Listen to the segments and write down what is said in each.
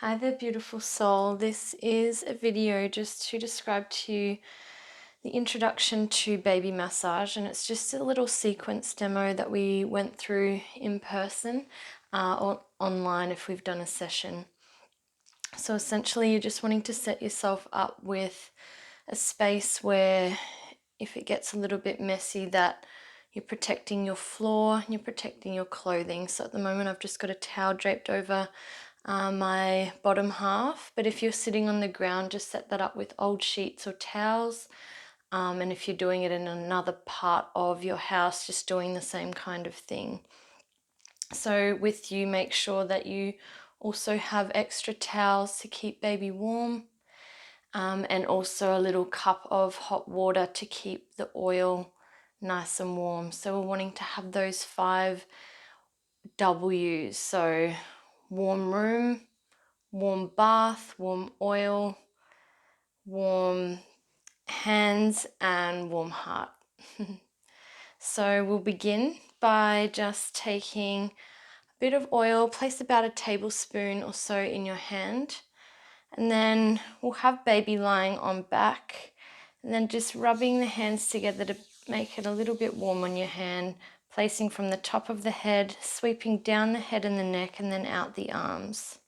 Hi there, beautiful soul. This is a video just to describe to you the introduction to baby massage, and it's just a little sequence demo that we went through in person or online if we've done a session. So essentially you're just wanting to set yourself up with a space where if it gets a little bit messy that you're protecting your floor and you're protecting your clothing. So at the moment I've just got a towel draped over my bottom half, but if you're sitting on the ground, just set that up with old sheets or towels. And if you're doing it in another part of your house, just doing the same kind of thing. So with you, make sure that you also have extra towels to keep baby warm, and also a little cup of hot water to keep the oil nice and warm. So we're wanting to have those 5 W's. So warm room, warm bath, warm oil, warm hands, and warm heart. So we'll begin by just taking a bit of oil, place about a tablespoon or so in your hand, and then we'll have baby lying on back, and then just rubbing the hands together to make it a little bit warm on your hand, placing from the top of the head, sweeping down the head and the neck, and then out the arms.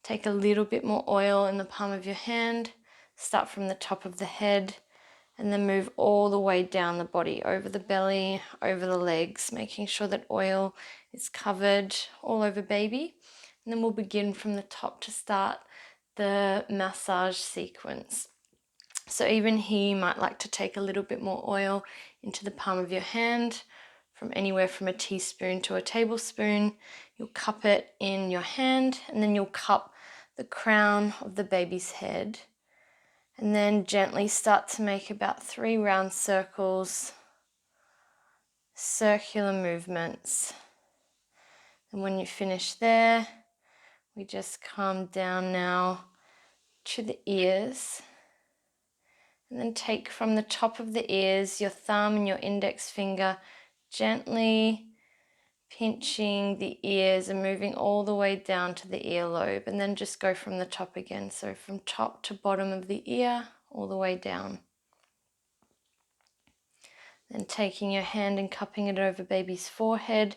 Take a little bit more oil in the palm of your hand, start from the top of the head, and then move all the way down the body, over the belly, over the legs, making sure that oil is covered all over baby. And then we'll begin from the top to start the massage sequence. So even here, you might like to take a little bit more oil into the palm of your hand, from anywhere from a teaspoon to a tablespoon. You'll cup it in your hand, and then you'll cup the crown of the baby's head. And then gently start to make about 3 round circles, circular movements. And when you finish there, we just come down now to the ears. And then take from the top of the ears your thumb and your index finger, gently pinching the ears and moving all the way down to the earlobe, and then just go from the top again. So from top to bottom of the ear, all the way down. Then taking your hand and cupping it over baby's forehead,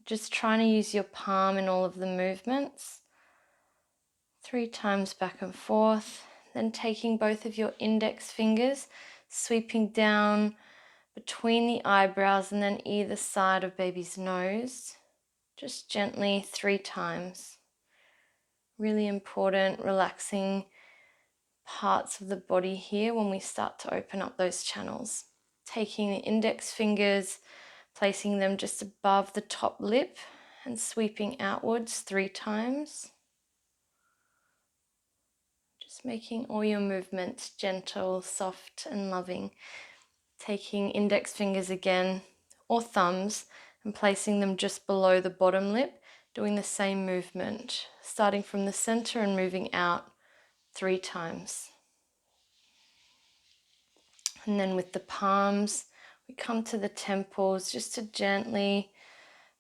just trying to use your palm in all of the movements. 3 times back and forth. Then taking both of your index fingers, sweeping down between the eyebrows and then either side of baby's nose. Just gently 3 times. Really important, relaxing parts of the body here when we start to open up those channels. Taking the index fingers, placing them just above the top lip and sweeping outwards 3 times. Just making all your movements gentle, soft and loving. Taking index fingers again, or thumbs, and placing them just below the bottom lip, doing the same movement, starting from the center and moving out 3 times. And then with the palms, we come to the temples just to gently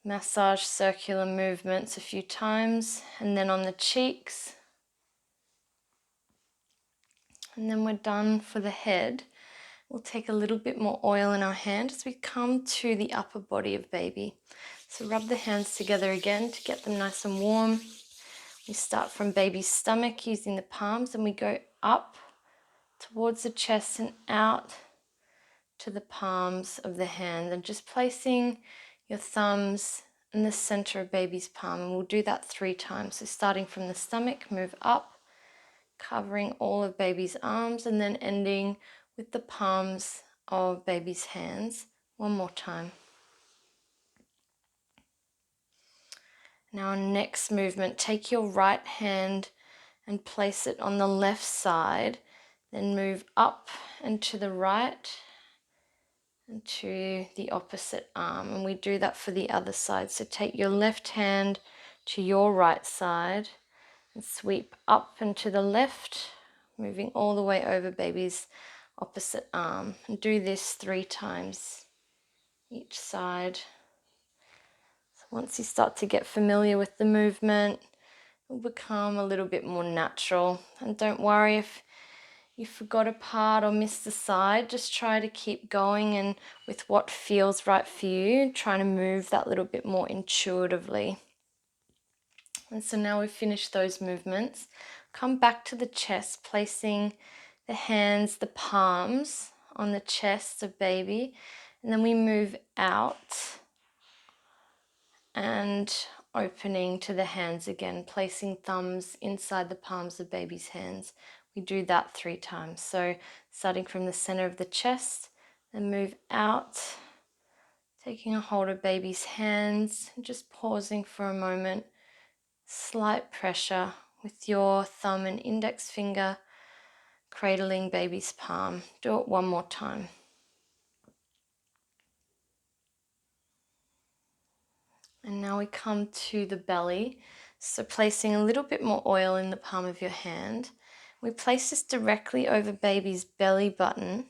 massage circular movements a few times, and then on the cheeks. And then we're done for the head. We'll take a little bit more oil in our hand as we come to the upper body of baby. So rub the hands together again to get them nice and warm. We start from baby's stomach using the palms, and we go up towards the chest and out to the palms of the hand, and just placing your thumbs in the center of baby's palm, and we'll do that 3 times. So starting from the stomach, move up, covering all of baby's arms, and then ending with the palms of baby's hands. 1 more time. Now our next movement, take your right hand and place it on the left side, then move up and to the right and to the opposite arm, and we do that for the other side. So take your left hand to your right side and sweep up and to the left, moving all the way over baby's opposite arm, and do this 3 times each side. So once you start to get familiar with the movement, will become a little bit more natural. And don't worry if you forgot a part or missed a side, just try to keep going and with what feels right for you, trying to move that little bit more intuitively. And so now we've finished those movements. Come back to the chest, placing the hands, the palms on the chest of baby, and then we move out and opening to the hands again, placing thumbs inside the palms of baby's hands. We do that 3 times. So starting from the center of the chest, then move out, taking a hold of baby's hands, and just pausing for a moment. Slight pressure with your thumb and index finger cradling baby's palm. Do it one more time. And now we come to the belly. So placing a little bit more oil in the palm of your hand. We place this directly over baby's belly button.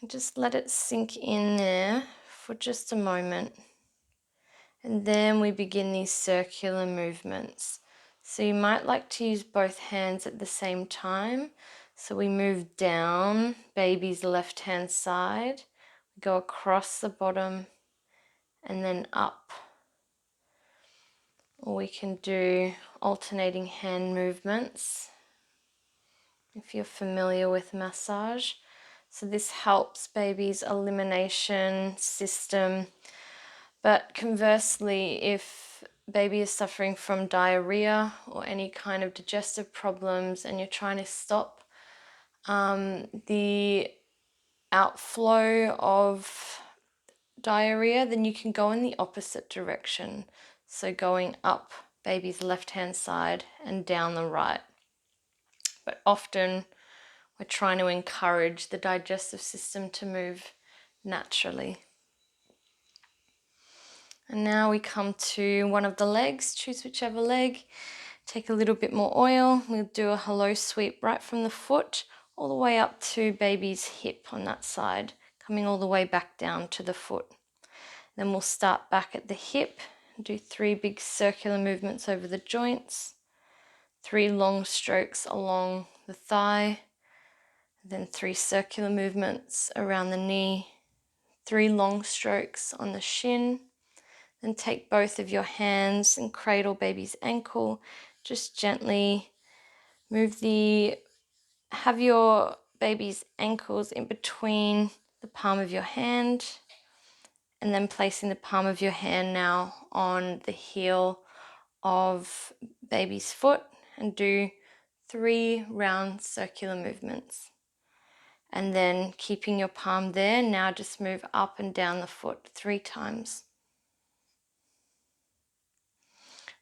And just let it sink in there for just a moment. And then we begin these circular movements. So you might like to use both hands at the same time. So we move down baby's left hand side, we go across the bottom and then up. Or we can do alternating hand movements if you're familiar with massage. So this helps baby's elimination system. But conversely, if baby is suffering from diarrhea or any kind of digestive problems and you're trying to stop the outflow of diarrhea, then you can go in the opposite direction. So going up baby's left hand side and down the right. But often we're trying to encourage the digestive system to move naturally. And now we come to one of the legs. Choose whichever leg. Take a little bit more oil. We'll do a hello sweep right from the foot all the way up to baby's hip on that side, coming all the way back down to the foot. Then we'll start back at the hip and do 3 big circular movements over the joints, 3 long strokes along the thigh, then 3 circular movements around the knee, 3 long strokes on the shin. Then take both of your hands and cradle baby's ankle. Just gently have your baby's ankles in between the palm of your hand, and then placing the palm of your hand now on the heel of baby's foot and do 3 round circular movements. And then keeping your palm there, now just move up and down the foot 3 times.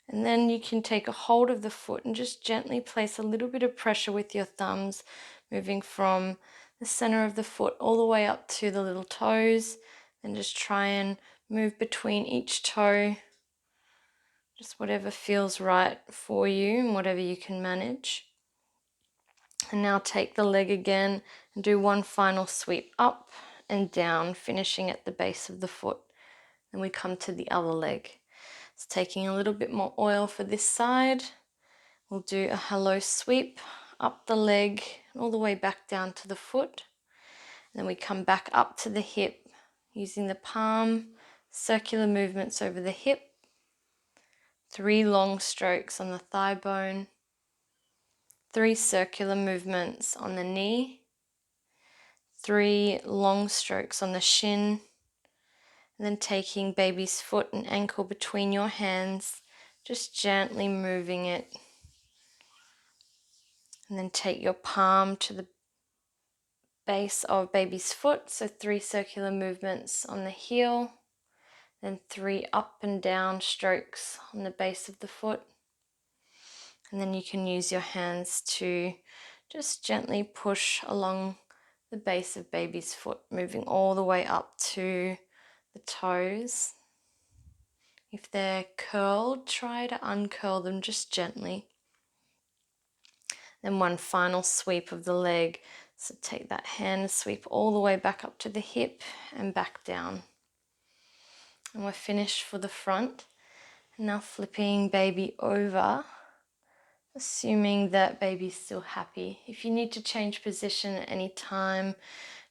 And then you can take a hold of the foot and just gently place a little bit of pressure with your thumbs, moving from the center of the foot all the way up to the little toes. And just try and move between each toe, just whatever feels right for you and whatever you can manage. And now take the leg again and do one final sweep up and down, finishing at the base of the foot. Then we come to the other leg. So taking a little bit more oil for this side, we'll do a hello sweep up the leg all the way back down to the foot. And then we come back up to the hip using the palm, circular movements over the hip, 3 long strokes on the thigh bone, 3 circular movements on the knee, 3 long strokes on the shin, and then taking baby's foot and ankle between your hands, just gently moving it. And then take your palm to the base of baby's foot, so 3 circular movements on the heel, then 3 up and down strokes on the base of the foot. And then you can use your hands to just gently push along the base of baby's foot, moving all the way up to the toes. If they're curled, try to uncurl them just gently. Then one final sweep of the leg. So take that hand, sweep all the way back up to the hip and back down. And we're finished for the front. And now flipping baby over assuming that baby's still happy. If you need to change position at any time,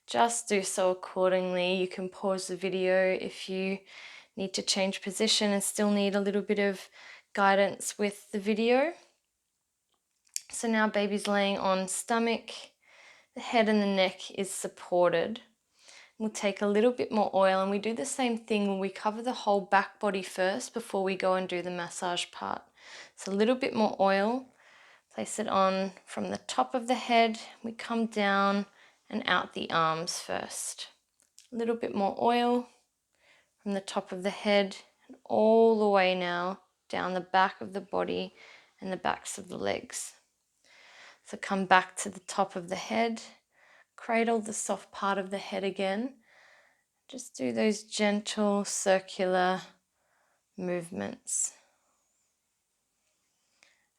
just do so accordingly. You can pause the video if you need to change position and still need a little bit of guidance with the video. So now baby's laying on stomach, the head and the neck is supported. We'll take a little bit more oil, and we do the same thing when we cover the whole back body first before we go and do the massage part. So a little bit more oil, place it on from the top of the head, we come down and out the arms first. A little bit more oil from the top of the head and all the way now down the back of the body and the backs of the legs. So come back to the top of the head, cradle the soft part of the head again. Just do those gentle circular movements.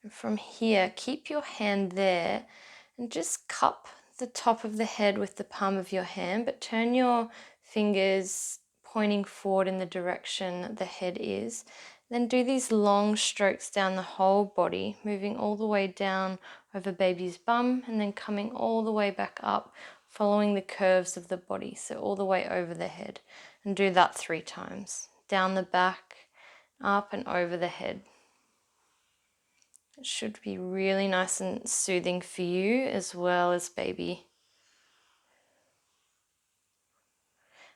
And from here, keep your hand there and just cup the top of the head with the palm of your hand, but turn your fingers pointing forward in the direction the head is. Then do these long strokes down the whole body, moving all the way down over baby's bum and then coming all the way back up, following the curves of the body, so all the way over the head. And do that 3 times. Down the back, up and over the head. It should be really nice and soothing for you as well as baby.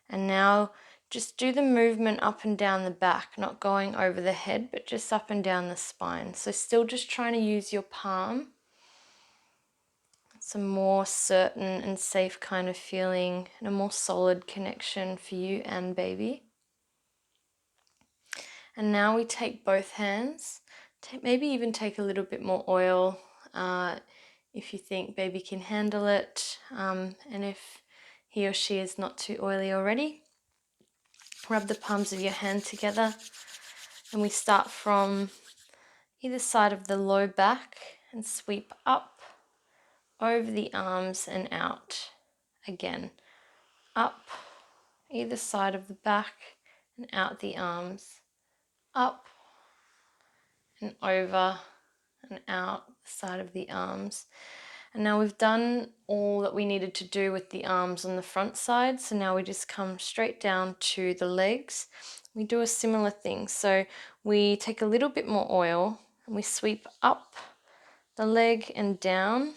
And now just do the movement up and down the back, not going over the head, but just up and down the spine. So still just trying to use your palm. It's a more certain and safe kind of feeling and a more solid connection for you and baby. And now we take both hands, maybe even take a little bit more oil if you think baby can handle it, and if he or she is not too oily already. Rub the palms of your hand together, and we start from either side of the low back and sweep up over the arms and out. Again, up either side of the back and out the arms, up and over and out the side of the arms. And now we've done all that we needed to do with the arms on the front side, so now we just come straight down to the legs. We do a similar thing, so we take a little bit more oil and we sweep up the leg and down,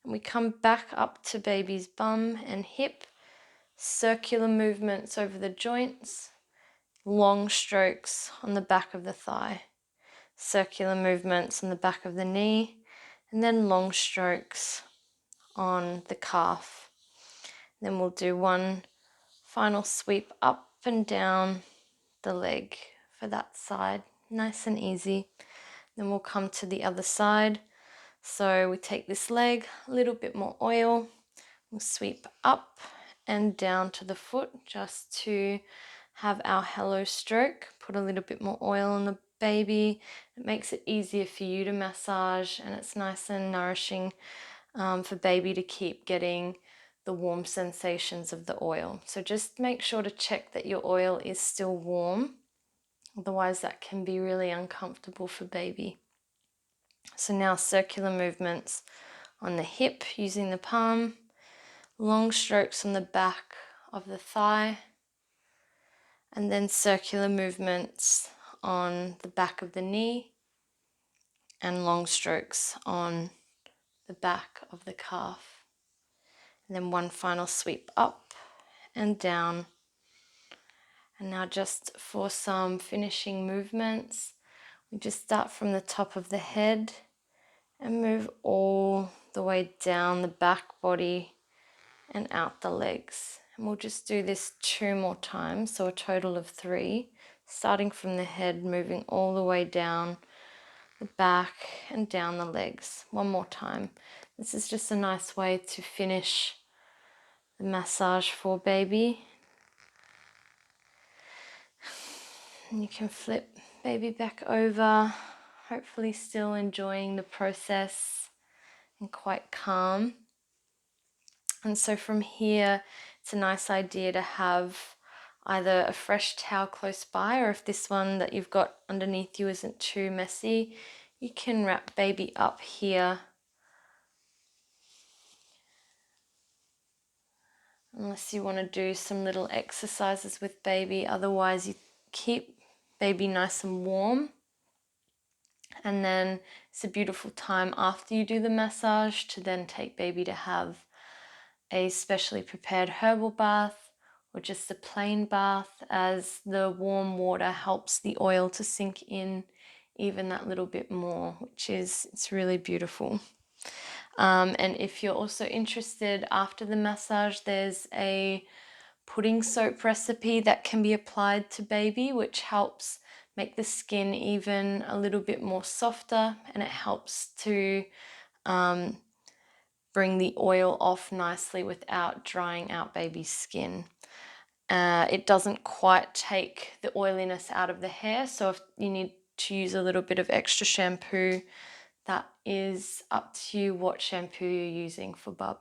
and we come back up to baby's bum and hip, circular movements over the joints, long strokes on the back of the thigh, circular movements on the back of the knee, and then long strokes on the calf. Then we'll do one final sweep up and down the leg for that side, nice and easy. Then we'll come to the other side. So we take this leg, a little bit more oil, we'll sweep up and down to the foot just to have our hello stroke. Put a little bit more oil on the baby. It makes it easier for you to massage, and it's nice and nourishing for baby to keep getting the warm sensations of the oil. So just make sure to check that your oil is still warm, otherwise that can be really uncomfortable for baby. So now circular movements on the hip using the palm, long strokes on the back of the thigh, and then circular movements on the back of the knee and long strokes on the back of the calf. And then one final sweep up and down. And now just for some finishing movements, we just start from the top of the head and move all the way down the back body and out the legs. And we'll just do this 2 more times, so a total of 3, starting from the head, moving all the way down the back and down the legs. One more time. This is just a nice way to finish the massage for baby. And you can flip baby back over, hopefully still enjoying the process and quite calm. And so from here, it's a nice idea to have either a fresh towel close by, or if this one that you've got underneath you isn't too messy, you can wrap baby up here, unless you want to do some little exercises with baby. Otherwise, you keep baby nice and warm, and then it's a beautiful time after you do the massage to then take baby to have a specially prepared herbal bath or just a plain bath, as the warm water helps the oil to sink in even that little bit more, which is, it's really beautiful. And if you're also interested, after the massage, there's a pudding soap recipe that can be applied to baby, which helps make the skin even a little bit more softer, and it helps to bring the oil off nicely without drying out baby's skin. It doesn't quite take the oiliness out of the hair, so if you need to use a little bit of extra shampoo, that is up to you what shampoo you're using for bub.